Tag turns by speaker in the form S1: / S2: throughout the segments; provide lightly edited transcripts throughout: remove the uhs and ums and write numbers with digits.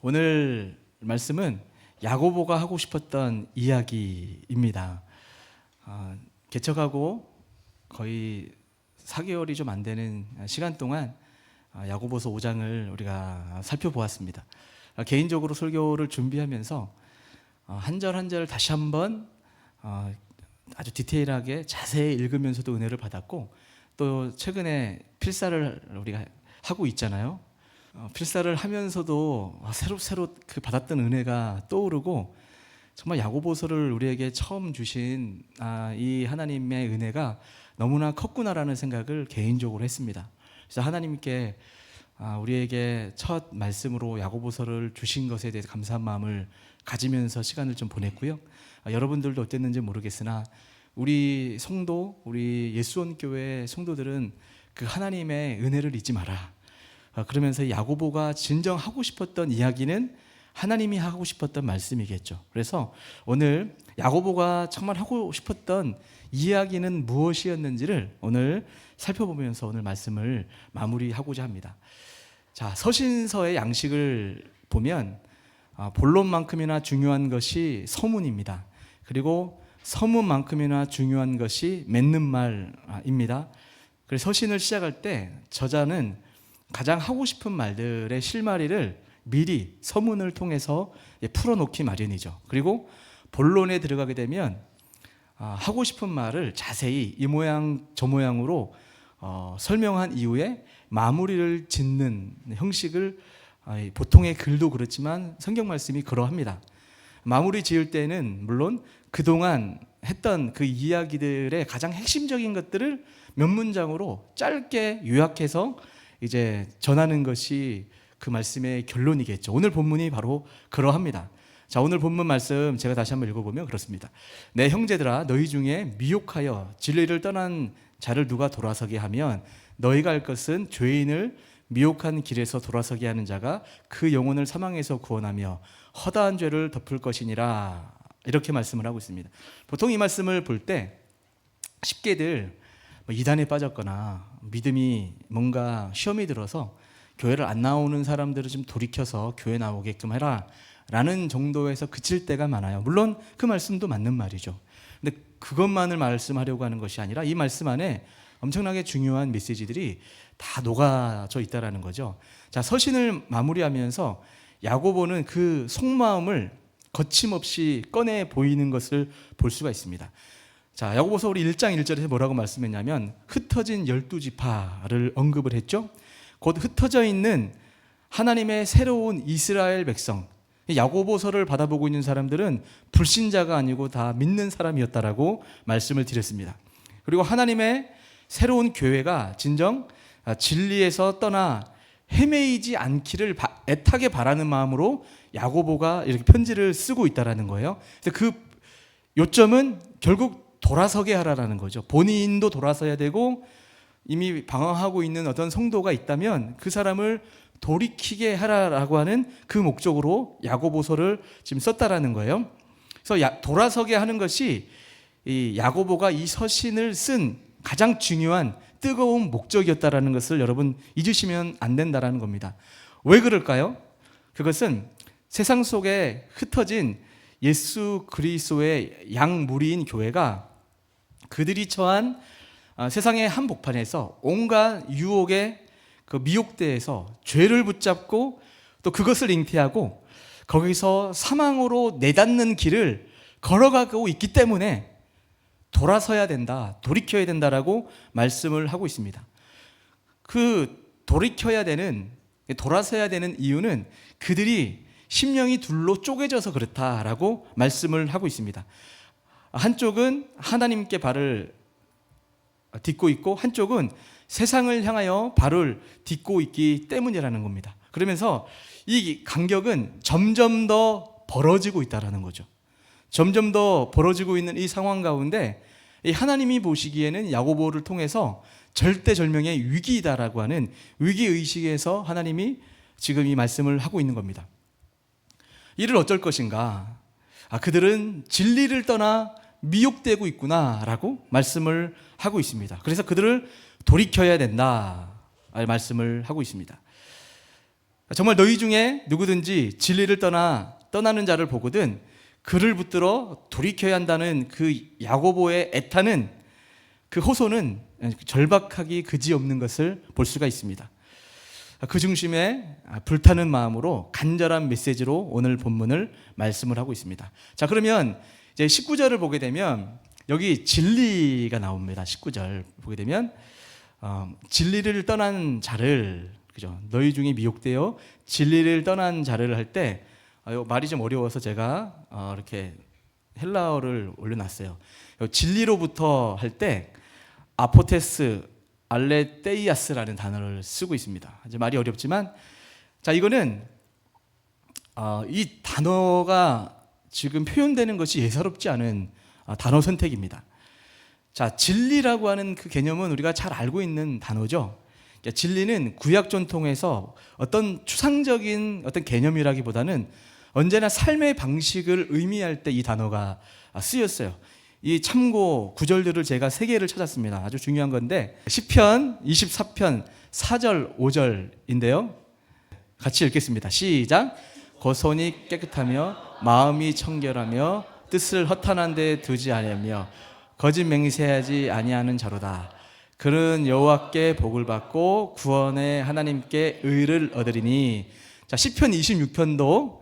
S1: 오늘 말씀은 야고보가 하고 싶었던 이야기입니다. 개척하고 거의 4개월이 좀 안 되는 시간 동안 야고보서 5장을 우리가 살펴보았습니다. 개인적으로 설교를 준비하면서 한 절 한 절 다시 한번 아주 디테일하게 자세히 읽으면서도 은혜를 받았고, 또 최근에 필사를 우리가 하고 있잖아요. 필사를 하면서도 새로 그 받았던 은혜가 떠오르고, 정말 야고보서를 우리에게 처음 주신 이 하나님의 은혜가 너무나 컸구나라는 생각을 개인적으로 했습니다. 그래서 하나님께 우리에게 첫 말씀으로 야고보서를 주신 것에 대해서 감사한 마음을 가지면서 시간을 좀 보냈고요. 여러분들도 어땠는지 모르겠으나 우리 성도, 우리 예수원교회 성도들은 그 하나님의 은혜를 잊지 마라. 그러면서 야고보가 진정 하고 싶었던 이야기는 하나님이 하고 싶었던 말씀이겠죠. 그래서 오늘 야고보가 정말 하고 싶었던 이야기는 무엇이었는지를 오늘 살펴보면서 오늘 말씀을 마무리하고자 합니다. 자, 서신서의 양식을 보면 본론만큼이나 중요한 것이 서문입니다. 그리고 서문만큼이나 중요한 것이 맺는 말입니다. 그래서 서신을 시작할 때 저자는 가장 하고 싶은 말들의 실마리를 미리 서문을 통해서 풀어놓기 마련이죠. 그리고 본론에 들어가게 되면 하고 싶은 말을 자세히 이 모양 저 모양으로 설명한 이후에 마무리를 짓는 형식을, 보통의 글도 그렇지만 성경 말씀이 그러합니다. 마무리 지을 때는 물론 그동안 했던 그 이야기들의 가장 핵심적인 것들을 몇 문장으로 짧게 요약해서 이제 전하는 것이 그 말씀의 결론이겠죠. 오늘 본문이 바로 그러합니다. 자, 오늘 본문 말씀 제가 다시 한번 읽어보면 그렇습니다. 내 형제들아, 너희 중에 미혹하여 진리를 떠난 자를 누가 돌아서게 하면 너희가 할 것은 죄인을 미혹한 길에서 돌아서게 하는 자가 그 영혼을 사망에서 구원하며 허다한 죄를 덮을 것이니라. 이렇게 말씀을 하고 있습니다. 보통 이 말씀을 볼 때 쉽게들 이단에 빠졌거나 믿음이 뭔가 시험이 들어서 교회를 안 나오는 사람들을 좀 돌이켜서 교회 나오게끔 해라 라는 정도에서 그칠 때가 많아요. 물론 그 말씀도 맞는 말이죠. 근데 그것만을 말씀하려고 하는 것이 아니라 이 말씀 안에 엄청나게 중요한 메시지들이 다 녹아져 있다는 거죠. 자, 서신을 마무리하면서 야고보는 그 속마음을 거침없이 꺼내 보이는 것을 볼 수가 있습니다. 자, 야고보서 우리 1장 1절에서 뭐라고 말씀했냐면 흩어진 12지파를 언급을 했죠. 곧 흩어져 있는 하나님의 새로운 이스라엘 백성, 야고보서를 받아보고 있는 사람들은 불신자가 아니고 다 믿는 사람이었다라고 말씀을 드렸습니다. 그리고 하나님의 새로운 교회가 진정 진리에서 떠나 헤매이지 않기를 애타게 바라는 마음으로 야고보가 이렇게 편지를 쓰고 있다라는 거예요. 그래서 그 요점은 결국 돌아서게 하라라는 거죠. 본인도 돌아서야 되고 이미 방황하고 있는 어떤 성도가 있다면 그 사람을 돌이키게 하라라고 하는 그 목적으로 야고보서를 지금 썼다라는 거예요. 그래서 돌아서게 하는 것이 이 야고보가 이 서신을 쓴 가장 중요한 뜨거운 목적이었다라는 것을 여러분 잊으시면 안 된다라는 겁니다. 왜 그럴까요? 그것은 세상 속에 흩어진 예수 그리스도의 양무리인 교회가 그들이 처한 세상의 한복판에서 온갖 유혹의 그 미혹대에서 죄를 붙잡고 또 그것을 잉태하고 거기서 사망으로 내닫는 길을 걸어가고 있기 때문에 돌아서야 된다, 돌이켜야 된다라고 말씀을 하고 있습니다. 그 돌아서야 되는 이유는 그들이 심령이 둘로 쪼개져서 그렇다라고 말씀을 하고 있습니다. 한쪽은 하나님께 발을 딛고 있고 한쪽은 세상을 향하여 발을 딛고 있기 때문이라는 겁니다. 그러면서 이 간격은 점점 더 벌어지고 있다는 거죠. 점점 더 벌어지고 있는 이 상황 가운데 하나님이 보시기에는 야고보를 통해서 절대절명의 위기이다라고 하는 위기의식에서 하나님이 지금 이 말씀을 하고 있는 겁니다. 이를 어쩔 것인가? 그들은 진리를 떠나 미혹되고 있구나라고 말씀을 하고 있습니다. 그래서 그들을 돌이켜야 된다 말씀을 하고 있습니다. 정말 너희 중에 누구든지 진리를 떠나는 자를 보거든 그를 붙들어 돌이켜야 한다는 그 야고보의 애타는 그 호소는 절박하기 그지없는 것을 볼 수가 있습니다. 그 중심에 불타는 마음으로 간절한 메시지로 오늘 본문을 말씀을 하고 있습니다. 자, 그러면 이제 19절을 보게 되면 여기 진리가 나옵니다. 19절 보게 되면 진리를 떠난 자를, 그죠? 너희 중에 미혹되어 진리를 떠난 자를 할 때 말이 좀 어려워서 제가 이렇게 헬라어를 올려놨어요. 진리로부터 할 때 아포테스 알레테이아스라는 단어를 쓰고 있습니다. 이제 말이 어렵지만, 자, 이거는 이 단어가 지금 표현되는 것이 예사롭지 않은 단어 선택입니다. 자, 진리라고 하는 그 개념은 우리가 잘 알고 있는 단어죠. 그러니까 진리는 구약 전통에서 어떤 추상적인 어떤 개념이라기보다는 언제나 삶의 방식을 의미할 때 이 단어가 쓰였어요. 이 참고 구절들을 제가 3개를 찾았습니다. 아주 중요한 건데 시편 24편 4절 5절인데요. 같이 읽겠습니다. 시작. 겉손이 깨끗하며 마음이 청결하며 뜻을 허탄한 데 두지 아니하며 거짓 맹세하지 아니하는 자로다. 그는 여호와께 복을 받고 구원의 하나님께 의를 얻으리니. 자, 시편 26편도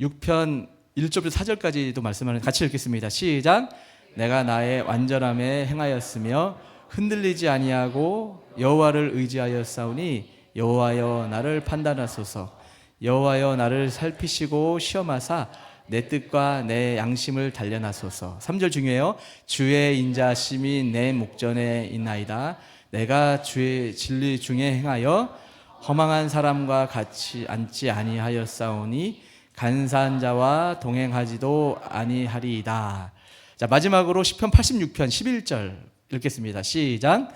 S1: 6편 1절부터 4절까지도 말씀하는, 같이 읽겠습니다. 시작. 내가 나의 완전함에 행하였으며 흔들리지 아니하고 여호와를 의지하여 싸우니 여호와여 나를 판단하소서. 여호와여 나를 살피시고 시험하사 내 뜻과 내 양심을 단련하소서. 3절 중요해요. 주의 인자심이 내 목전에 있나이다. 내가 주의 진리 중에 행하여 허망한 사람과 같이 앉지 아니하였사오니 간사한 자와 동행하지도 아니하리이다. 자, 마지막으로 시편 86편 11절 읽겠습니다. 시작.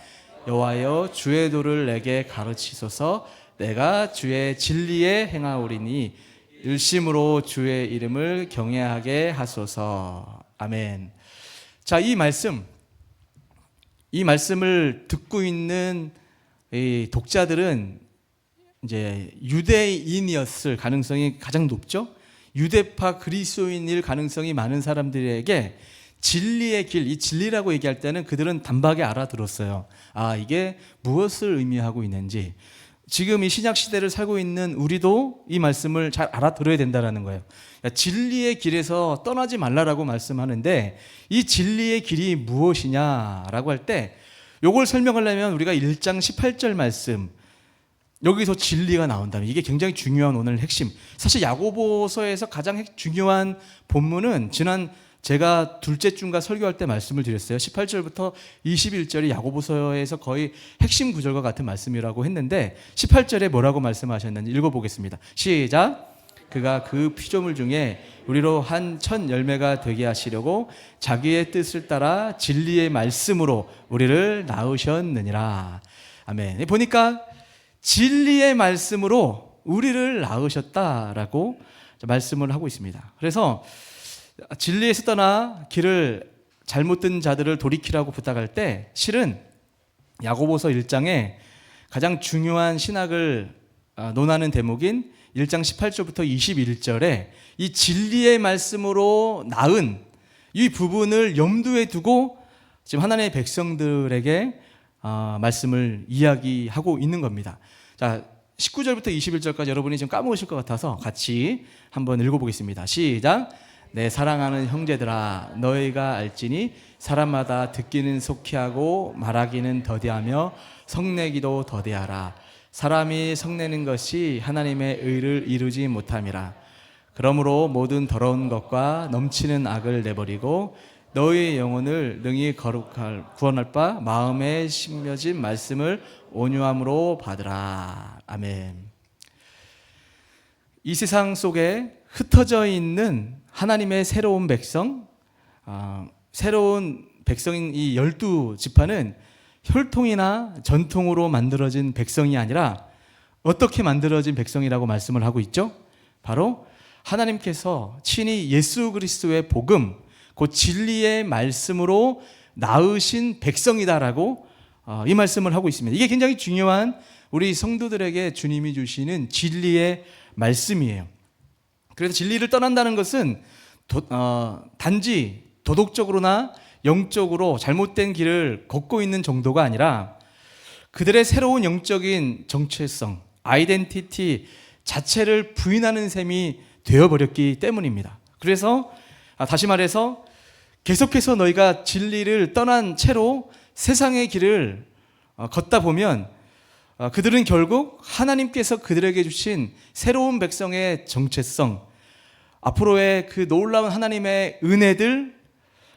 S1: 여호와여 주의 도를 내게 가르치소서. 내가 주의 진리에 행하오리니 일심으로 주의 이름을 경외하게 하소서. 아멘. 자, 이 말씀을 듣고 있는 이 독자들은 이제 유대인이었을 가능성이 가장 높죠. 유대파 그리스도인일 가능성이 많은 사람들에게 진리의 길, 이 진리라고 얘기할 때는 그들은 단박에 알아들었어요. 이게 무엇을 의미하고 있는지. 지금 이 신약 시대를 살고 있는 우리도 이 말씀을 잘 알아들어야 된다는 거예요. 진리의 길에서 떠나지 말라라고 말씀하는데 이 진리의 길이 무엇이냐라고 할 때 이걸 설명하려면 우리가 1장 18절 말씀, 여기서 진리가 나온다면 이게 굉장히 중요한 오늘 핵심. 사실 야고보서에서 가장 중요한 본문은 지난 제가 둘째 주인가 설교할 때 말씀을 드렸어요. 18절부터 21절이 야고보서에서 거의 핵심 구절과 같은 말씀이라고 했는데 18절에 뭐라고 말씀하셨는지 읽어보겠습니다. 시작. 그가 그 피조물 중에 우리로 한 첫 열매가 되게 하시려고 자기의 뜻을 따라 진리의 말씀으로 우리를 낳으셨느니라. 아멘. 보니까 진리의 말씀으로 우리를 낳으셨다라고 말씀을 하고 있습니다. 그래서 진리에서 떠나 길을 잘못 든 자들을 돌이키라고 부탁할 때 실은 야고보서 1장에 가장 중요한 신학을 논하는 대목인 1장 18절부터 21절에 이 진리의 말씀으로 낳은 이 부분을 염두에 두고 지금 하나님의 백성들에게 말씀을 이야기하고 있는 겁니다. 자, 19절부터 21절까지 여러분이 좀 까먹으실 것 같아서 같이 한번 읽어보겠습니다. 시작. 내 사랑하는 형제들아 너희가 알지니 사람마다 듣기는 속히하고 말하기는 더디하며 성내기도 더디하라. 사람이 성내는 것이 하나님의 의를 이루지 못함이라. 그러므로 모든 더러운 것과 넘치는 악을 내버리고 너희의 영혼을 능히 구원할 바 마음에 심겨진 말씀을 온유함으로 받으라. 아멘. 이 세상 속에 흩어져 있는 하나님의 새로운 백성, 새로운 백성인 이 12지파는 혈통이나 전통으로 만들어진 백성이 아니라 어떻게 만들어진 백성이라고 말씀을 하고 있죠? 바로 하나님께서 친히 예수 그리스도의 복음, 그 진리의 말씀으로 낳으신 백성이다라고 이 말씀을 하고 있습니다. 이게 굉장히 중요한 우리 성도들에게 주님이 주시는 진리의 말씀이에요. 그래서 진리를 떠난다는 것은 단지 도덕적으로나 영적으로 잘못된 길을 걷고 있는 정도가 아니라 그들의 새로운 영적인 정체성, 아이덴티티 자체를 부인하는 셈이 되어버렸기 때문입니다. 그래서 다시 말해서 계속해서 너희가 진리를 떠난 채로 세상의 길을 걷다 보면 그들은 결국 하나님께서 그들에게 주신 새로운 백성의 정체성, 앞으로의 그 놀라운 하나님의 은혜들,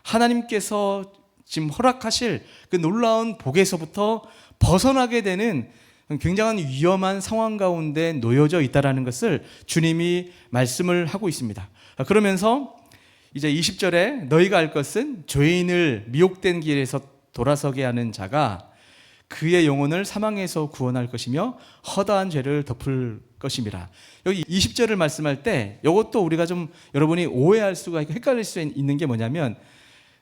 S1: 하나님께서 지금 허락하실 그 놀라운 복에서부터 벗어나게 되는 굉장한 위험한 상황 가운데 놓여져 있다는 것을 주님이 말씀을 하고 있습니다. 그러면서 이제 20절에 너희가 알 것은 죄인을 미혹된 길에서 돌아서게 하는 자가 그의 영혼을 사망에서 구원할 것이며 허다한 죄를 덮을 것임이라. 여기 20절을 말씀할 때 이것도 우리가 좀 여러분이 오해할 수가 있고 헷갈릴 수 있는 게 뭐냐면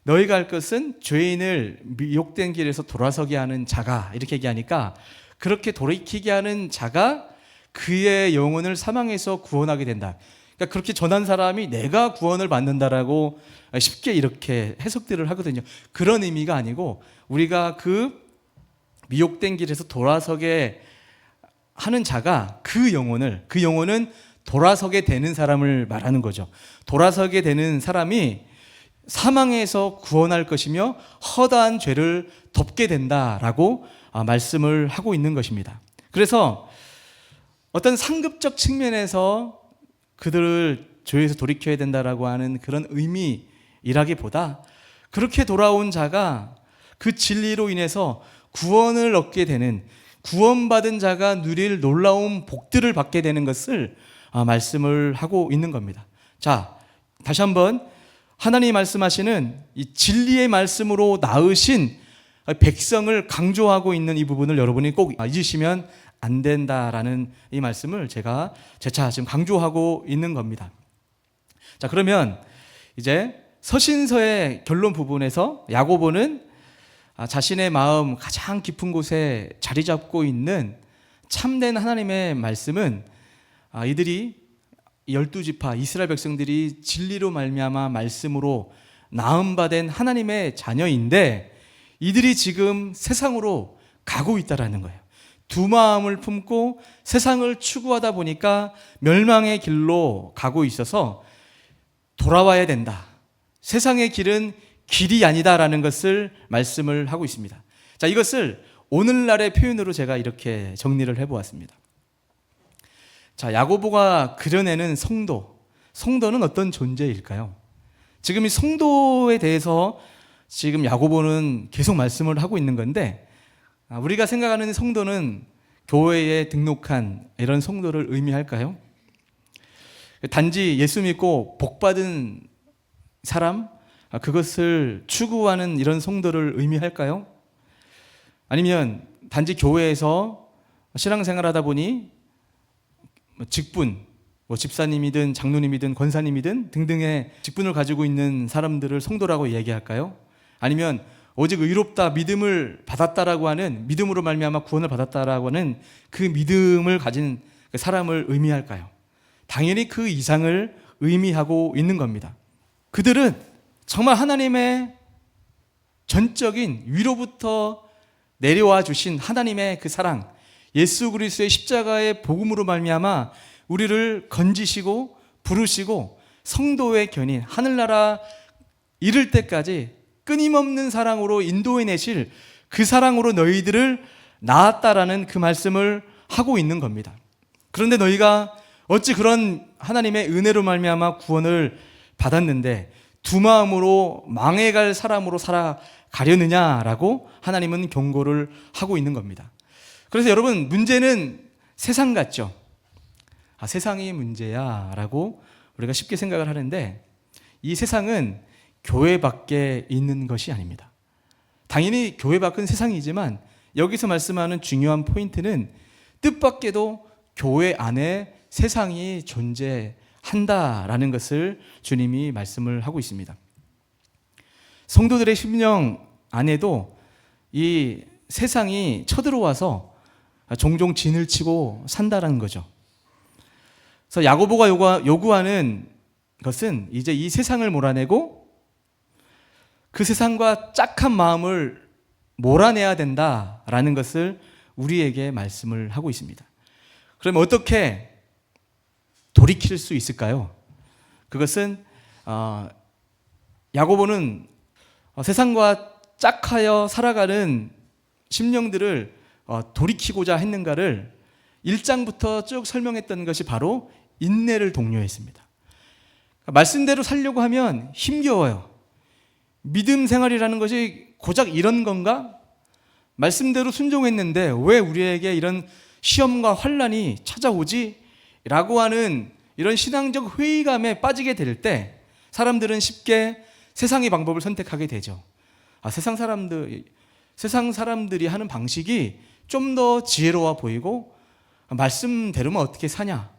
S1: 너희가 알 것은 죄인을 미혹된 길에서 돌아서게 하는 자가 이렇게 얘기하니까 그렇게 돌이키게 하는 자가 그의 영혼을 사망에서 구원하게 된다. 그러니까 그렇게 전한 사람이 내가 구원을 받는다라고 쉽게 이렇게 해석들을 하거든요. 그런 의미가 아니고 우리가 그 미혹된 길에서 돌아서게 하는 자가 그 영혼은 돌아서게 되는 사람을 말하는 거죠. 돌아서게 되는 사람이 사망에서 구원할 것이며 허다한 죄를 덮게 된다라고 말씀을 하고 있는 것입니다. 그래서 어떤 상급적 측면에서 그들을 죄에서 돌이켜야 된다라고 하는 그런 의미이라기보다 그렇게 돌아온 자가 그 진리로 인해서 구원을 얻게 되는, 구원받은 자가 누릴 놀라운 복들을 받게 되는 것을 말씀을 하고 있는 겁니다. 자, 다시 한번 하나님이 말씀하시는 이 진리의 말씀으로 낳으신 백성을 강조하고 있는 이 부분을 여러분이 꼭 잊으시면 안 된다라는 이 말씀을 제가 재차 지금 강조하고 있는 겁니다. 자, 그러면 이제 서신서의 결론 부분에서 야고보는 자신의 마음 가장 깊은 곳에 자리 잡고 있는 참된 하나님의 말씀은 이들이 12지파 이스라엘 백성들이 진리로 말미암아 말씀으로 낳음받은 하나님의 자녀인데 이들이 지금 세상으로 가고 있다라는 거예요. 두 마음을 품고 세상을 추구하다 보니까 멸망의 길로 가고 있어서 돌아와야 된다. 세상의 길은 길이 아니다라는 것을 말씀을 하고 있습니다. 자, 이것을 오늘날의 표현으로 제가 이렇게 정리를 해보았습니다. 자, 야고보가 그려내는 성도는 어떤 존재일까요? 지금 이 성도에 대해서 지금 야고보는 계속 말씀을 하고 있는 건데 우리가 생각하는 성도는 교회에 등록한 이런 성도를 의미할까요? 단지 예수 믿고 복받은 사람, 그것을 추구하는 이런 성도를 의미할까요? 아니면 단지 교회에서 신앙생활하다 보니 직분, 집사님이든 장로님이든 권사님이든 등등의 직분을 가지고 있는 사람들을 성도라고 얘기할까요? 아니면 오직 의롭다, 믿음을 받았다라고 하는, 믿음으로 말미암아 구원을 받았다라고 하는 그 믿음을 가진 그 사람을 의미할까요? 당연히 그 이상을 의미하고 있는 겁니다. 그들은 정말 하나님의 전적인 위로부터 내려와 주신 하나님의 그 사랑, 예수 그리스도의 십자가의 복음으로 말미암아 우리를 건지시고 부르시고 성도의 견인, 하늘나라 이를 때까지 끊임없는 사랑으로 인도해 내실 그 사랑으로 너희들을 낳았다라는 그 말씀을 하고 있는 겁니다. 그런데 너희가 어찌 그런 하나님의 은혜로 말미암아 구원을 받았는데 두 마음으로 망해갈 사람으로 살아가려느냐라고 하나님은 경고를 하고 있는 겁니다. 그래서 여러분, 문제는 세상 같죠? 세상이 문제야 라고 우리가 쉽게 생각을 하는데 이 세상은 교회 밖에 있는 것이 아닙니다. 당연히 교회 밖은 세상이지만 여기서 말씀하는 중요한 포인트는 뜻밖에도 교회 안에 세상이 존재한다라는 것을 주님이 말씀을 하고 있습니다. 성도들의 심령 안에도 이 세상이 쳐들어와서 종종 진을 치고 산다라는 거죠. 그래서 야고보가 요구하는 것은 이제 이 세상을 몰아내고 그 세상과 짝한 마음을 몰아내야 된다라는 것을 우리에게 말씀을 하고 있습니다. 그러면 어떻게 돌이킬 수 있을까요? 그것은 야고보는 세상과 짝하여 살아가는 심령들을 돌이키고자 했는가를 1장부터 쭉 설명했던 것이 바로 인내를 독려했습니다. 말씀대로 살려고 하면 힘겨워요. 믿음 생활이라는 것이 고작 이런 건가? 말씀대로 순종했는데 왜 우리에게 이런 시험과 환난이 찾아오지? 라고 하는 이런 신앙적 회의감에 빠지게 될 때 사람들은 쉽게 세상의 방법을 선택하게 되죠. 세상 사람들이 하는 방식이 좀 더 지혜로워 보이고 말씀대로면 어떻게 사냐?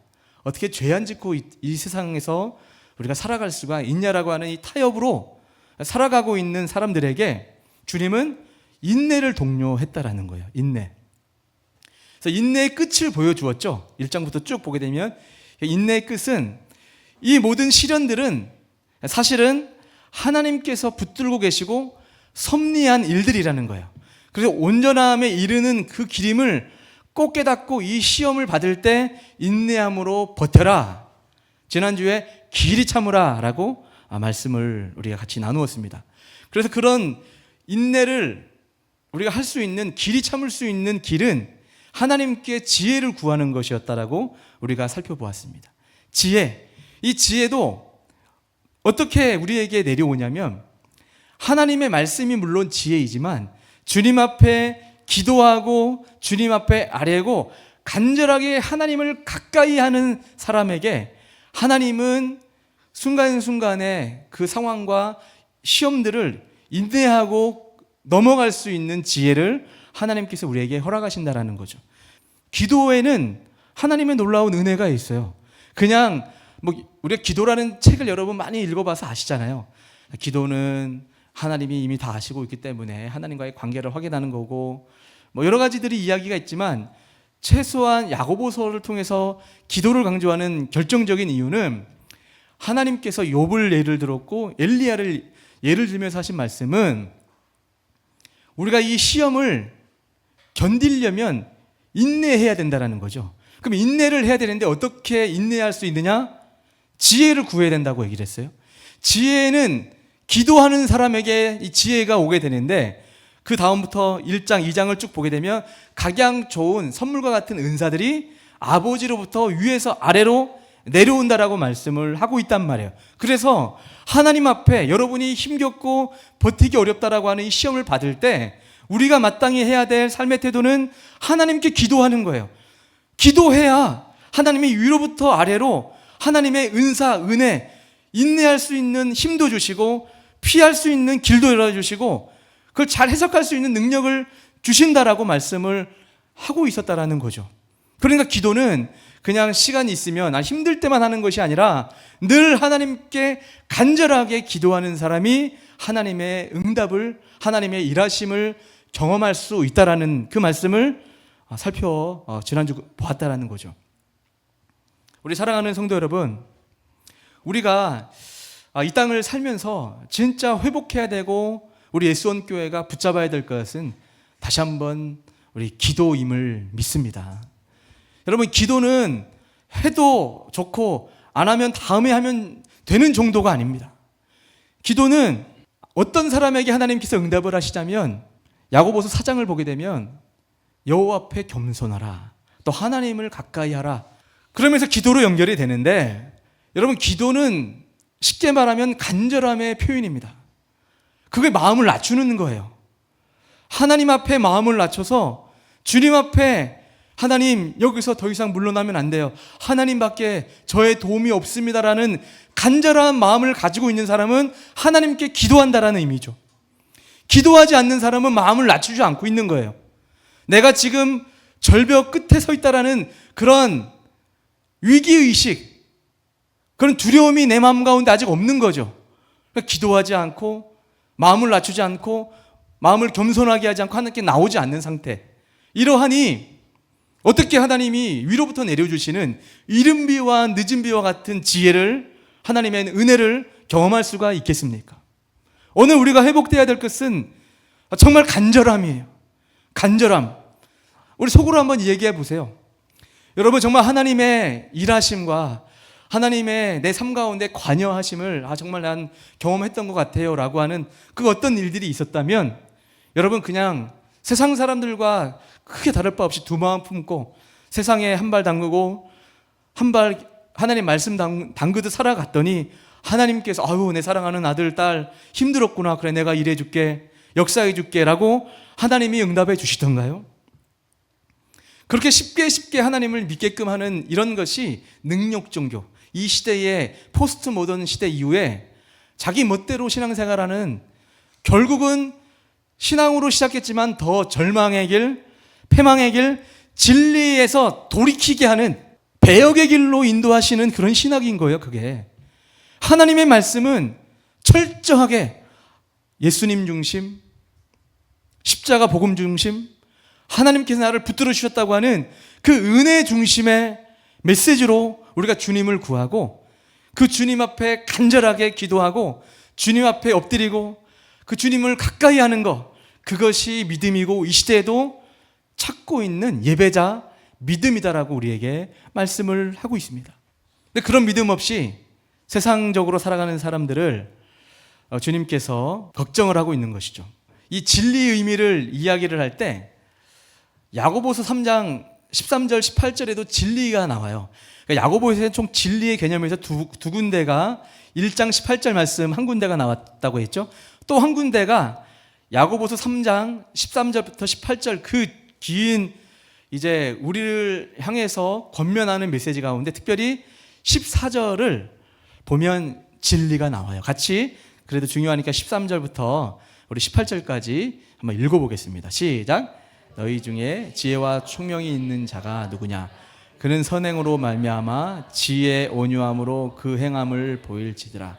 S1: 어떻게 죄 안 짓고 이 세상에서 우리가 살아갈 수가 있냐라고 하는 이 타협으로 살아가고 있는 사람들에게 주님은 인내를 독려했다라는 거예요. 인내. 그래서 인내의 끝을 보여주었죠. 1장부터 쭉 보게 되면 인내의 끝은 이 모든 시련들은 사실은 하나님께서 붙들고 계시고 섭리한 일들이라는 거예요. 그래서 온전함에 이르는 그 기림을 꼭 깨닫고 이 시험을 받을 때 인내함으로 버텨라. 지난주에 길이 참으라 라고 말씀을 우리가 같이 나누었습니다. 그래서 그런 인내를 우리가 할 수 있는, 길이 참을 수 있는 길은 하나님께 지혜를 구하는 것이었다라고 우리가 살펴보았습니다. 지혜, 이 지혜도 어떻게 우리에게 내려오냐면 하나님의 말씀이 물론 지혜이지만 주님 앞에 기도하고 주님 앞에 아뢰고 간절하게 하나님을 가까이 하는 사람에게 하나님은 순간순간의 그 상황과 시험들을 인내하고 넘어갈 수 있는 지혜를 하나님께서 우리에게 허락하신다라는 거죠. 기도에는 하나님의 놀라운 은혜가 있어요. 그냥 우리가 기도라는 책을 여러분 많이 읽어봐서 아시잖아요. 기도는 하나님이 이미 다 아시고 있기 때문에 하나님과의 관계를 확인하는 거고 여러 가지들이 이야기가 있지만 최소한 야고보서를 통해서 기도를 강조하는 결정적인 이유는 하나님께서 욥을 예를 들었고 엘리야를 예를 들면서 하신 말씀은 우리가 이 시험을 견디려면 인내해야 된다는 거죠. 그럼 인내를 해야 되는데 어떻게 인내할 수 있느냐? 지혜를 구해야 된다고 얘기를 했어요. 지혜는 기도하는 사람에게 이 지혜가 오게 되는데 그 다음부터 1장, 2장을 쭉 보게 되면 각양 좋은 선물과 같은 은사들이 아버지로부터 위에서 아래로 내려온다라고 말씀을 하고 있단 말이에요. 그래서 하나님 앞에 여러분이 힘겹고 버티기 어렵다라고 하는 이 시험을 받을 때 우리가 마땅히 해야 될 삶의 태도는 하나님께 기도하는 거예요. 기도해야 하나님이 위로부터 아래로 하나님의 은사, 은혜, 인내할 수 있는 힘도 주시고 피할 수 있는 길도 열어주시고 그걸 잘 해석할 수 있는 능력을 주신다라고 말씀을 하고 있었다라는 거죠. 그러니까 기도는 그냥 시간이 있으면 힘들 때만 하는 것이 아니라 늘 하나님께 간절하게 기도하는 사람이 하나님의 응답을, 하나님의 일하심을 경험할 수 있다라는 그 말씀을 지난주 보았다라는 거죠. 우리 사랑하는 성도 여러분, 우리가 이 땅을 살면서 진짜 회복해야 되고 우리 예수원교회가 붙잡아야 될 것은 다시 한번 우리 기도임을 믿습니다. 여러분, 기도는 해도 좋고 안 하면 다음에 하면 되는 정도가 아닙니다. 기도는 어떤 사람에게 하나님께서 응답을 하시자면 야고보서 4장을 보게 되면 여호와 앞에 겸손하라, 또 하나님을 가까이 하라, 그러면서 기도로 연결이 되는데 여러분, 기도는 쉽게 말하면 간절함의 표현입니다. 그게 마음을 낮추는 거예요. 하나님 앞에 마음을 낮춰서 주님 앞에 하나님, 여기서 더 이상 물러나면 안 돼요. 하나님밖에 저의 도움이 없습니다라는 간절한 마음을 가지고 있는 사람은 하나님께 기도한다라는 의미죠. 기도하지 않는 사람은 마음을 낮추지 않고 있는 거예요. 내가 지금 절벽 끝에 서 있다라는 그런 위기의식, 그런 두려움이 내 마음 가운데 아직 없는 거죠. 그러니까 기도하지 않고 마음을 낮추지 않고 마음을 겸손하게 하지 않고 하나님께 나오지 않는 상태. 이러하니 어떻게 하나님이 위로부터 내려주시는 이른 비와 늦은 비와 같은 지혜를, 하나님의 은혜를 경험할 수가 있겠습니까? 오늘 우리가 회복되어야 될 것은 정말 간절함이에요. 간절함. 우리 속으로 한번 얘기해 보세요. 여러분, 정말 하나님의 일하심과 하나님의 내 삶 가운데 관여하심을 정말 난 경험했던 것 같아요 라고 하는 그 어떤 일들이 있었다면, 여러분 그냥 세상 사람들과 크게 다를 바 없이 두 마음 품고 세상에 한 발 담그고 한 발 하나님 말씀 담그듯 살아갔더니 하나님께서 아유 내 사랑하는 아들 딸 힘들었구나, 그래 내가 일해 줄게, 역사해 줄게 라고 하나님이 응답해 주시던가요? 그렇게 쉽게 하나님을 믿게끔 하는 이런 것이 능력 종교, 이 시대의 포스트 모던 시대 이후에 자기 멋대로 신앙생활하는, 결국은 신앙으로 시작했지만 더 절망의 길, 패망의 길, 진리에서 돌이키게 하는 배역의 길로 인도하시는 그런 신학인 거예요. 그게 하나님의 말씀은 철저하게 예수님 중심, 십자가 복음 중심, 하나님께서 나를 붙들어 주셨다고 하는 그 은혜 중심의 메시지로 우리가 주님을 구하고 그 주님 앞에 간절하게 기도하고 주님 앞에 엎드리고 그 주님을 가까이 하는 것, 그것이 믿음이고 이 시대에도 찾고 있는 예배자 믿음이다라고 우리에게 말씀을 하고 있습니다. 근데 그런 믿음 없이 세상적으로 살아가는 사람들을 주님께서 걱정을 하고 있는 것이죠. 이 진리의 의미를 이야기를 할 때 야고보서 3장 13절 18절에도 진리가 나와요. 그러니까 야고보서에는 총 진리의 개념에서 두 군데가 1장 18절 말씀 한 군데가 나왔다고 했죠. 또 한 군데가 야고보서 3장 13절부터 18절 그 긴 이제 우리를 향해서 권면하는 메시지 가운데 특별히 14절을 보면 진리가 나와요. 같이 그래도 중요하니까 13절부터 우리 18절까지 한번 읽어보겠습니다. 시작. 너희 중에 지혜와 총명이 있는 자가 누구냐? 그는 선행으로 말미암아 지혜 온유함으로 그 행함을 보일지더라.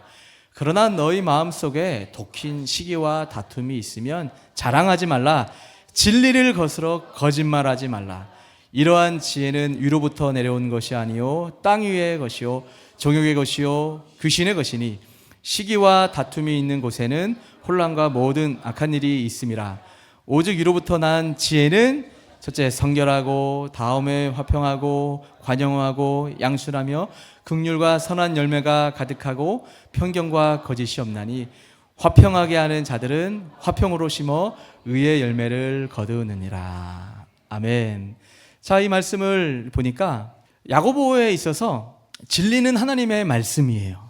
S1: 그러나 너희 마음속에 독힌 시기와 다툼이 있으면 자랑하지 말라. 진리를 거스러 거짓말하지 말라. 이러한 지혜는 위로부터 내려온 것이 아니요 땅 위의 것이요 정욕의 것이요 귀신의 것이니 시기와 다툼이 있는 곳에는 혼란과 모든 악한 일이 있음이라. 오직 위로부터 난 지혜는 첫째 성결하고 다음에 화평하고 관용하고 양순하며 긍휼과 선한 열매가 가득하고 편견과 거짓이 없나니 화평하게 하는 자들은 화평으로 심어 의의 열매를 거두느니라. 아멘. 자, 이 말씀을 보니까 야고보에 있어서 진리는 하나님의 말씀이에요.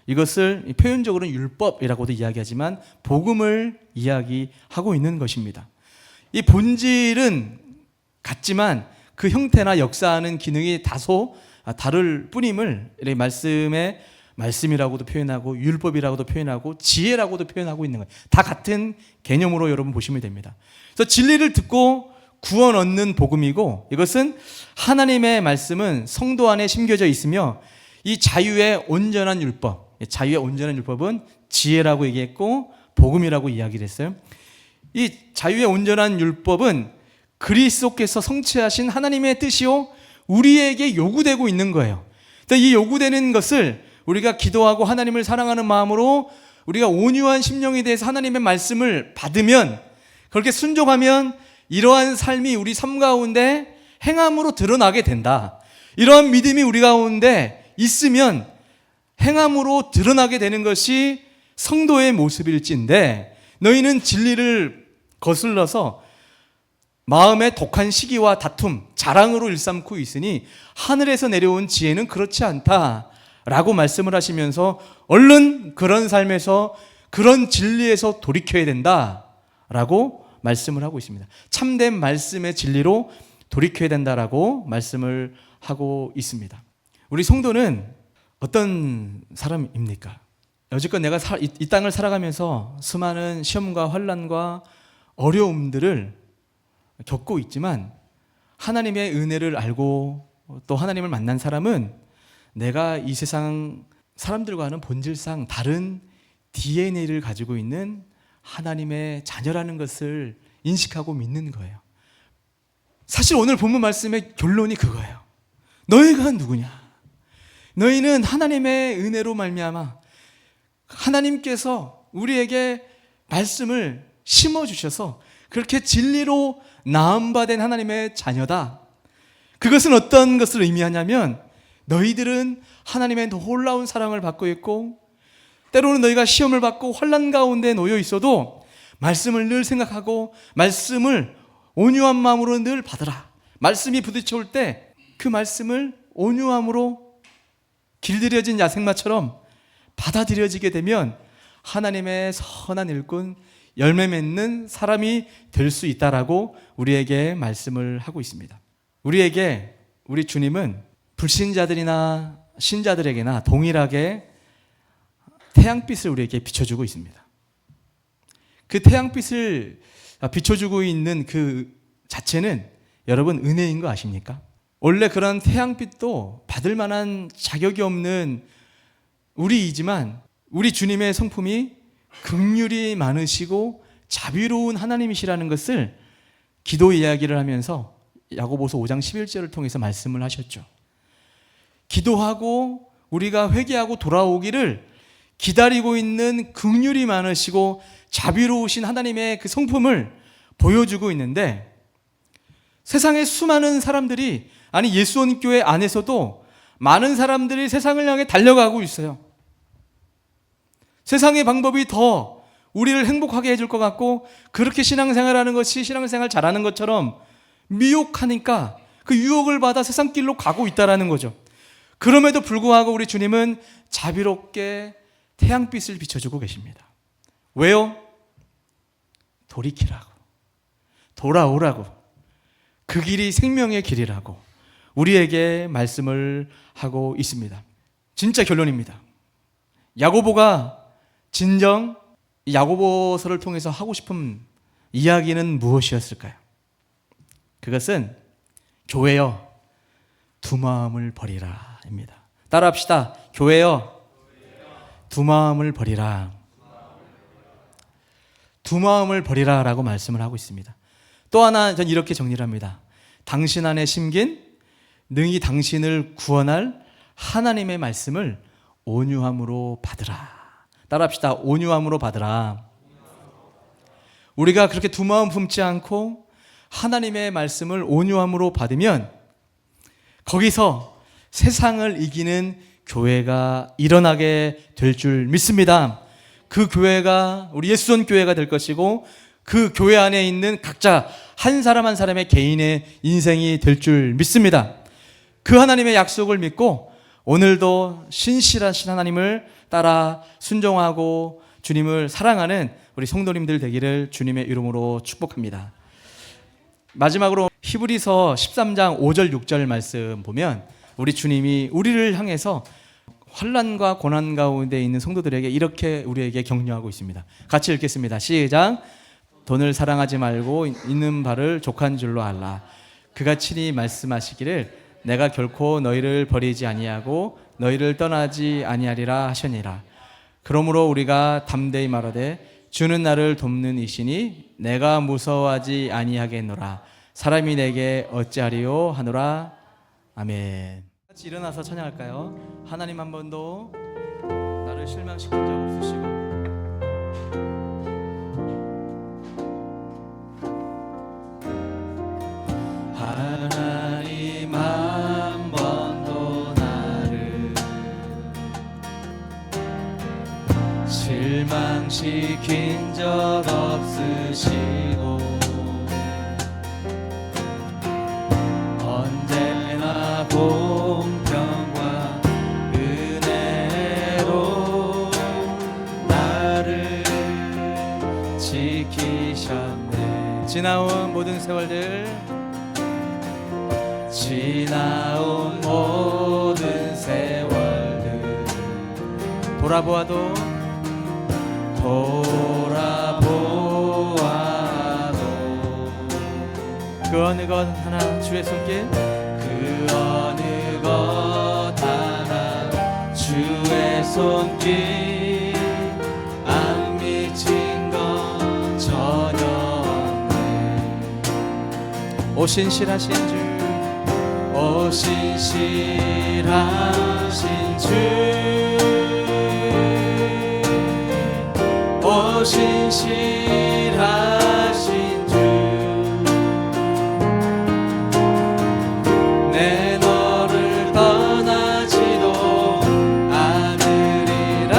S1: 이것을 표현적으로는 율법이라고도 이야기하지만 복음을 이야기하고 있는 것입니다. 이 본질은 같지만 그 형태나 역사하는 기능이 다소 다를 뿐임을 말씀의 말씀이라고도 표현하고 율법이라고도 표현하고 지혜라고도 표현하고 있는 거예요. 다 같은 개념으로 여러분 보시면 됩니다. 그래서 진리를 듣고 구원 얻는 복음이고, 이것은 하나님의 말씀은 성도 안에 심겨져 있으며 이 자유의 온전한 율법, 자유의 온전한 율법은 지혜라고 얘기했고 복음이라고 이야기를 했어요. 이 자유의 온전한 율법은 그리스도께서 성취하신 하나님의 뜻이요 우리에게 요구되고 있는 거예요. 이 요구되는 것을 우리가 기도하고 하나님을 사랑하는 마음으로 우리가 온유한 심령에 대해서 하나님의 말씀을 받으면, 그렇게 순종하면 이러한 삶이 우리 삶 가운데 행함으로 드러나게 된다. 이러한 믿음이 우리 가운데 있으면 행함으로 드러나게 되는 것이 성도의 모습일진데, 너희는 진리를 거슬러서 마음의 독한 시기와 다툼, 자랑으로 일삼고 있으니 하늘에서 내려온 지혜는 그렇지 않다라고 말씀을 하시면서 얼른 그런 삶에서 그런 진리에서 돌이켜야 된다라고 말씀을 하고 있습니다. 참된 말씀의 진리로 돌이켜야 된다라고 말씀을 하고 있습니다. 우리 성도는 어떤 사람입니까? 여지껏 내가 이 땅을 살아가면서 수많은 시험과 환난과 어려움들을 겪고 있지만 하나님의 은혜를 알고 또 하나님을 만난 사람은 내가 이 세상 사람들과는 본질상 다른 DNA를 가지고 있는 하나님의 자녀라는 것을 인식하고 믿는 거예요. 사실 오늘 본문 말씀의 결론이 그거예요. 너희가 누구냐? 너희는 하나님의 은혜로 말미암아 하나님께서 우리에게 말씀을 심어주셔서 그렇게 진리로 나음받은 하나님의 자녀다. 그것은 어떤 것을 의미하냐면 너희들은 하나님의 놀라운 사랑을 받고 있고 때로는 너희가 시험을 받고 환난 가운데 놓여 있어도 말씀을 늘 생각하고 말씀을 온유한 마음으로 늘 받으라. 말씀이 부딪혀올 때 그 말씀을 온유함으로 길들여진 야생마처럼 받아들여지게 되면 하나님의 선한 일꾼, 열매 맺는 사람이 될 수 있다라고 우리에게 말씀을 하고 있습니다. 우리에게 우리 주님은 불신자들이나 신자들에게나 동일하게 태양빛을 우리에게 비춰주고 있습니다. 그 태양빛을 비춰주고 있는 그 자체는 여러분 은혜인 거 아십니까? 원래 그런 태양빛도 받을 만한 자격이 없는 우리이지만 우리 주님의 성품이 긍휼이 많으시고 자비로운 하나님이시라는 것을 기도 이야기를 하면서 야고보서 5장 11절을 통해서 말씀을 하셨죠. 기도하고 우리가 회개하고 돌아오기를 기다리고 있는 긍휼이 많으시고 자비로우신 하나님의 그 성품을 보여주고 있는데 세상에 수많은 사람들이 아니 예수원 교회 안에서도 많은 사람들이 세상을 향해 달려가고 있어요. 세상의 방법이 더 우리를 행복하게 해줄 것 같고 그렇게 신앙생활하는 것이 신앙생활 잘하는 것처럼 미혹하니까 그 유혹을 받아 세상 길로 가고 있다는 거죠. 그럼에도 불구하고 우리 주님은 자비롭게 태양빛을 비춰주고 계십니다. 왜요? 돌이키라고, 돌아오라고, 그 길이 생명의 길이라고 우리에게 말씀을 하고 있습니다. 진짜 결론입니다. 야고보가 진정 야고보서를 통해서 하고 싶은 이야기는 무엇이었을까요? 그것은 교회여 두 마음을 버리라 입니다. 따라합시다. 교회여 두 마음을 버리라. 두 마음을 버리라 라고 말씀을 하고 있습니다. 또 하나 전 이렇게 정리를 합니다. 당신 안에 심긴 능히 당신을 구원할 하나님의 말씀을 온유함으로 받으라. 따라합시다. 온유함으로 받으라. 우리가 그렇게 두 마음 품지 않고 하나님의 말씀을 온유함으로 받으면 거기서 세상을 이기는 교회가 일어나게 될 줄 믿습니다. 그 교회가 우리 예수선 교회가 될 것이고 그 교회 안에 있는 각자 한 사람 한 사람의 개인의 인생이 될 줄 믿습니다. 그 하나님의 약속을 믿고 오늘도 신실하신 하나님을 따라 순종하고 주님을 사랑하는 우리 성도님들 되기를 주님의 이름으로 축복합니다. 마지막으로 히브리서 13장 5절 6절 말씀 보면 우리 주님이 우리를 향해서 환난과 고난 가운데 있는 성도들에게 이렇게 우리에게 격려하고 있습니다. 같이 읽겠습니다. 시작. 돈을 사랑하지 말고 있는 바를 족한 줄로 알라. 그가 친히 말씀하시기를 내가 결코 너희를 버리지 아니하고 너희를 떠나지 아니하리라 하셨니라. 그러므로 우리가 담대히 말하되 주는 나를 돕는 이시니 내가 무서워하지 아니하겠노라. 사람이 내게 어찌하리요 하노라. 아멘. 같이 일어나서 찬양할까요? 하나님 한 번도 나를 실망시킨 적 없으시고 하나님 한 번도 나를 실망시킨 적 없으시고 언제나 공평과 은혜로 나를 지키셨네. 지나온 모든 세월들 지나온 모든 세월들 돌아보아도 그 어느 것 하나 주의 손길 그 어느 것 하나 주의 손길 안 미친 것 전혀 없네. 오 신실하신 주, 오 신실하신 주, 오 신실하신 주, 내 너를 떠나지도 않으리라,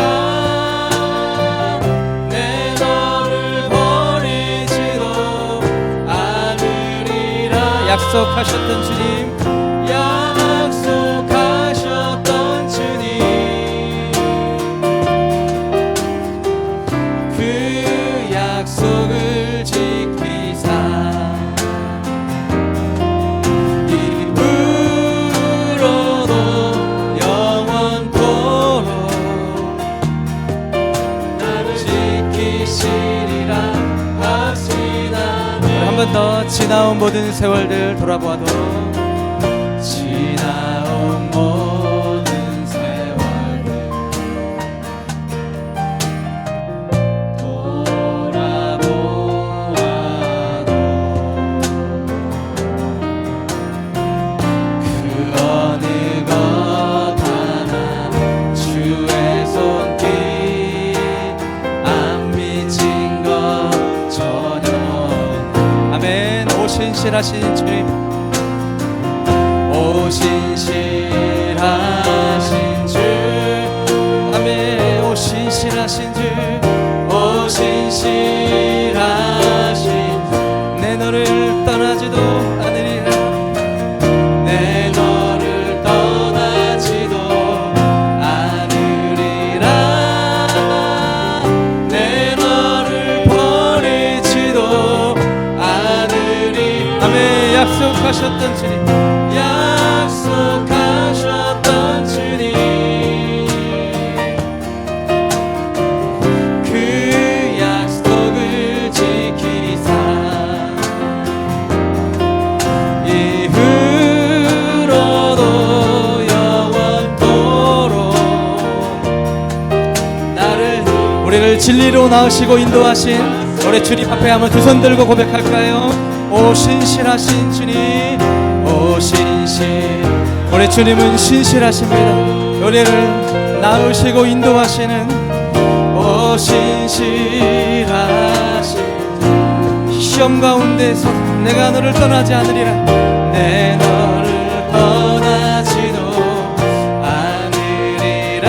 S1: 내 너를 버리지도 않으리라. 약속하셨던 주님, 약속하셨던 주님, 그 약속을 지키사 입으로도 영원토록 나를 지키시리라 확신하네. 한 번 더 지나온 모든 세월들 돌아보아도, 지나온 모든 세월들 돌아보아도 그 어느 것 하나 주의 손길 안 미친 것 전혀. 아멘. 오 신실하신 주님, 오 신실하신 주, 아멘. 오 신실하신 주, 오 신실하신, 내 너를 떠나지도 않으리라, 내 너를 떠나지도 않으리라, 내 너를 버리지도 않으리. 아멘. 약속하셨던 주님, 약속하셨던 주님, 그 약속을 지키사 이후로도 영원토록 나를, 우리를 진리로 나으시고 인도하신 우리 주님 앞에 한번 두 손 들고 고백할까요? 오 신실하신 주님, 오 신실, 우리 주님은 신실하십니다. 우리를 낳으시고 인도하시는 오 신실하신, 시험 가운데서 내가 너를 떠나지 않으리라, 내 너를 떠나지도 않으리라,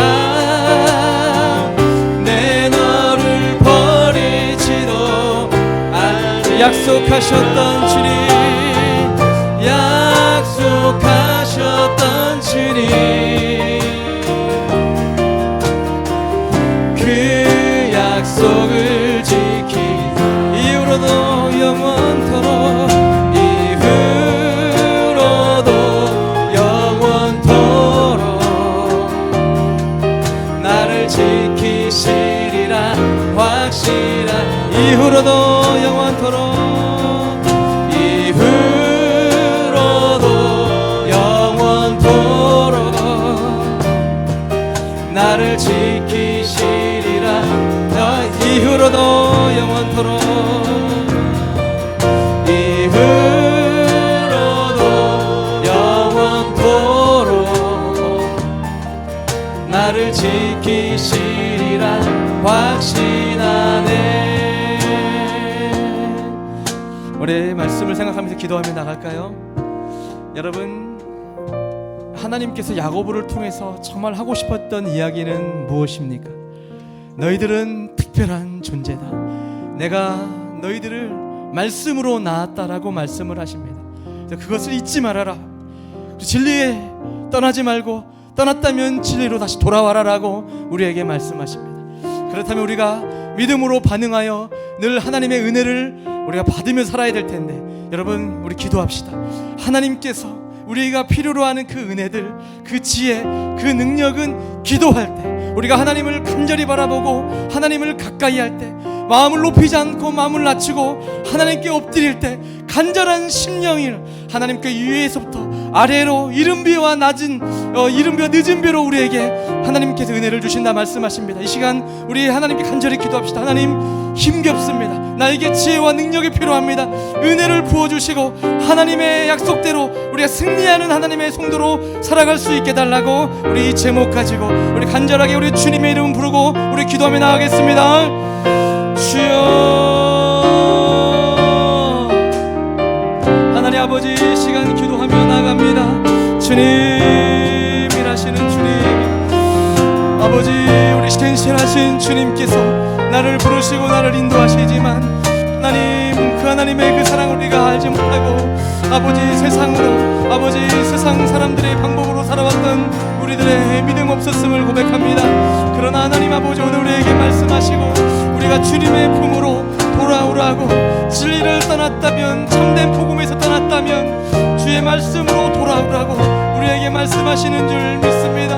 S1: 내 너를 버리지도 않으리라. 약속하셨던 주님, 약속하셨던 주님, 그 약속을 지키 이후로도 영원토록, 이후로도 영원토록 나를 지키시리라 확실한, 이후로도 영원토록, 이후로도 영원토록 나를 지키시리라, 이후로도 영원토록, 이후로도 영원토록 나를 지키시리라 확신하네. 우리 말씀을 생각하면서 기도하며 나갈까요? 여러분, 하나님께서 야고보를 통해서 정말 하고 싶었던 이야기는 무엇입니까? 너희들은 특별한 존재다, 내가 너희들을 말씀으로 낳았다라고 말씀을 하십니다. 그것을 잊지 말아라, 진리에 떠나지 말고 떠났다면 진리로 다시 돌아와라라고 우리에게 말씀하십니다. 그렇다면 우리가 믿음으로 반응하여 늘 하나님의 은혜를 우리가 받으며 살아야 될 텐데, 여러분 우리 기도합시다. 하나님께서 우리가 필요로 하는 그 은혜들, 그 지혜, 그 능력은 기도할 때, 우리가 하나님을 간절히 바라보고 하나님을 가까이 할 때,
S2: 마음을 높이지 않고 마음을 낮추고 하나님께 엎드릴 때 간절한 심령이 하나님께 위에서부터 아래로 이른비와 이른비와 늦은비로 우리에게 하나님께서 은혜를 주신다 말씀하십니다. 이 시간 우리 하나님께 간절히 기도합시다. 하나님, 힘겹습니다. 나에게 지혜와 능력이 필요합니다. 은혜를 부어주시고 하나님의 약속대로 우리가 승리하는 하나님의 성도로 살아갈 수 있게 달라고 우리 이 제목 가지고 우리 간절하게 우리 주님의 이름 부르고 우리 기도하며 나가겠습니다. 주여, 하나님 아버지, 이 시간 기도하며 나갑니다. 주님이라시는 주님, 아버지, 우리 신실하신 주님께서 나를 부르시고 나를 인도하시지만 하나님, 그 하나님의 그 사랑을 우리가 알지 못하고 아버지, 세상으로, 아버지, 세상 사람들의 방법으로 살아왔던 우리들의 믿음 없었음을 고백합니다. 그러나 하나님 아버지, 오늘 우리에게 말씀하시고 우리가 주님의 품으로 돌아오라고, 진리를 떠났다면, 참된 복음에서 떠났다면 주의 말씀으로 돌아오라고 우리에게 말씀하시는 줄 믿습니다.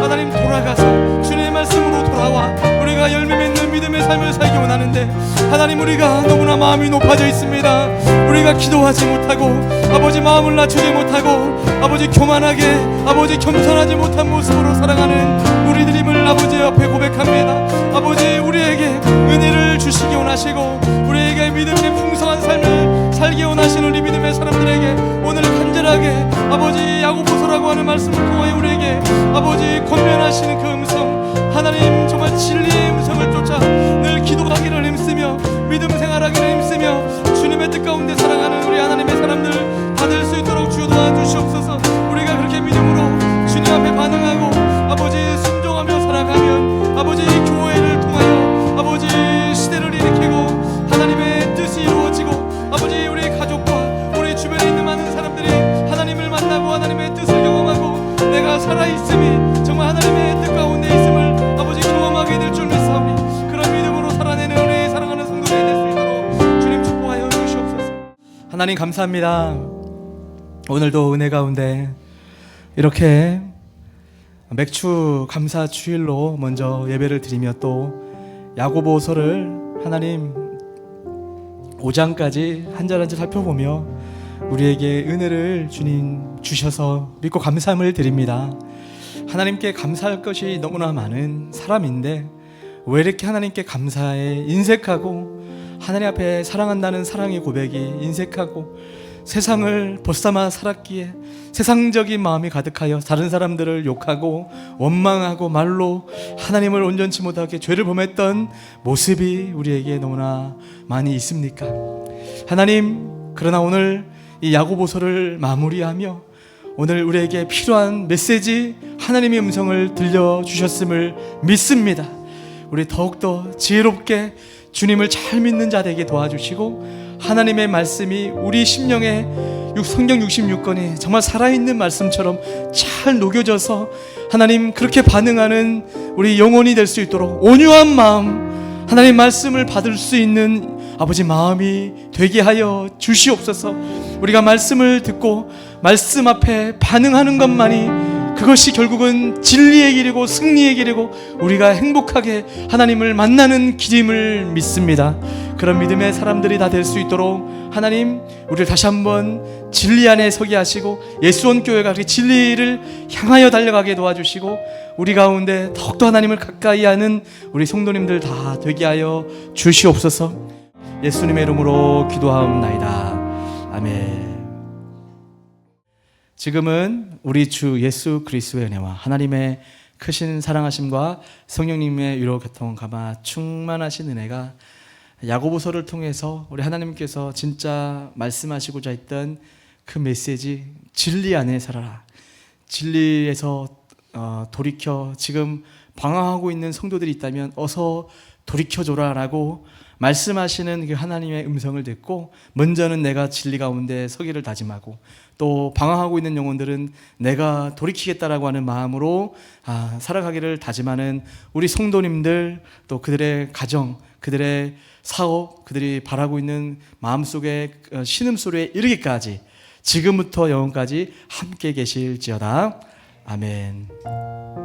S2: 하나님, 돌아가서 주님의 말씀으로 돌아와 우리가 열매 맺는 믿음의 삶을 살기 원하는데 하나님, 우리가 너무나 마음이 높아져 있습니다. 우리가 기도하지 못하고 아버지, 마음을 낮추지 못하고 아버지, 교만하게 아버지, 겸손하지 못한 모습으로 살아가는 우리들임을 아버지 옆에 고백합니다. 아버지, 우리에게 은혜를 주시기 원하시고 우리에게 믿음의 풍성한 삶을 살기 원하시는 우리 믿음의 사람들에게 오늘 간절하게 아버지, 야고보서라고 하는 말씀을 통하여 우리에게 아버지 권면하시는 그 음성, 하나님, 정말 진리의 음성을 쫓아 늘 기도하기를 힘쓰며 믿음 생활하기를 힘쓰며 주님의 뜻 가운데 살아가는 우리 하나님의 사람들 다 될 수 있도록 주여 도와주시옵소서. 우리가 그렇게 믿음으로 주님 앞에 반응하고 아버지, 순종하며 살아가면 아버지, 교회를 통하여 아버지, 시대를 일으키고 하나님의 뜻이 이루어지고 아버지, 우리 가족과 우리 주변에 있는 많은 사람들이 하나님을 만나고 하나님의 뜻을 경험하고 내가 살아있음이 정말 하나님의 뜻 가운데 있음을 아버지 경험하게 될 줄 믿사오니 그런 믿음으로 살아내는 우리 사랑하는 성도들이 될 수 있도록 주님 축복하여 주시옵소서. 하나님, 감사합니다. 오늘도 은혜 가운데 이렇게 맥주 감사 주일로 먼저 예배를 드리며 또 야고보서를 하나님 5장까지 한 절 한 절 살펴보며 우리에게 은혜를 주님 주셔서 믿고 감사함을 드립니다. 하나님께 감사할 것이 너무나 많은 사람인데 왜 이렇게 하나님께 감사에 인색하고 하나님 앞에 사랑한다는 사랑의 고백이 인색하고 세상을 벗삼아 살았기에 세상적인 마음이 가득하여 다른 사람들을 욕하고 원망하고 말로 하나님을 온전치 못하게 죄를 범했던 모습이 우리에게 너무나 많이 있습니까? 하나님, 그러나 오늘 이 야고보서를 마무리하며 오늘 우리에게 필요한 메시지, 하나님의 음성을 들려주셨음을 믿습니다. 우리 더욱더 지혜롭게 주님을 잘 믿는 자 되게 도와주시고 하나님의 말씀이 우리 심령에 성경 66권이 정말 살아있는 말씀처럼 잘 녹여져서 하나님 그렇게 반응하는 우리 영혼이 될 수 있도록 온유한 마음, 하나님 말씀을 받을 수 있는 아버지 마음이 되게 하여 주시옵소서. 우리가 말씀을 듣고 말씀 앞에 반응하는 것만이 그것이 결국은 진리의 길이고 승리의 길이고 우리가 행복하게 하나님을 만나는 길임을 믿습니다. 그런 믿음의 사람들이 다 될 수 있도록 하나님, 우리를 다시 한번 진리 안에 서게 하시고 예수원 교회가 그 진리를 향하여 달려가게 도와주시고 우리 가운데 더욱더 하나님을 가까이 하는 우리 성도님들 다 되게 하여 주시옵소서. 예수님의 이름으로 기도하옵나이다. 아멘. 지금은 우리 주 예수 그리스도의 은혜와 하나님의 크신 사랑하심과 성령님의 위로 교통 감화 충만하신 은혜가 야고보서를 통해서 우리 하나님께서 진짜 말씀하시고자 했던 그 메시지, 진리 안에 살아라, 진리에서 돌이켜 지금 방황하고 있는 성도들이 있다면 어서 돌이켜줘라 라고 말씀하시는 그 하나님의 음성을 듣고 먼저는 내가 진리 가운데 서기를 다짐하고 또 방황하고 있는 영혼들은 내가 돌이키겠다라고 하는 마음으로 살아가기를 다짐하는 우리 성도님들, 또 그들의 가정, 그들의 사업, 그들이 바라고 있는 마음속의 신음소리에 이르기까지 지금부터 영원까지 함께 계실지어다. 아멘.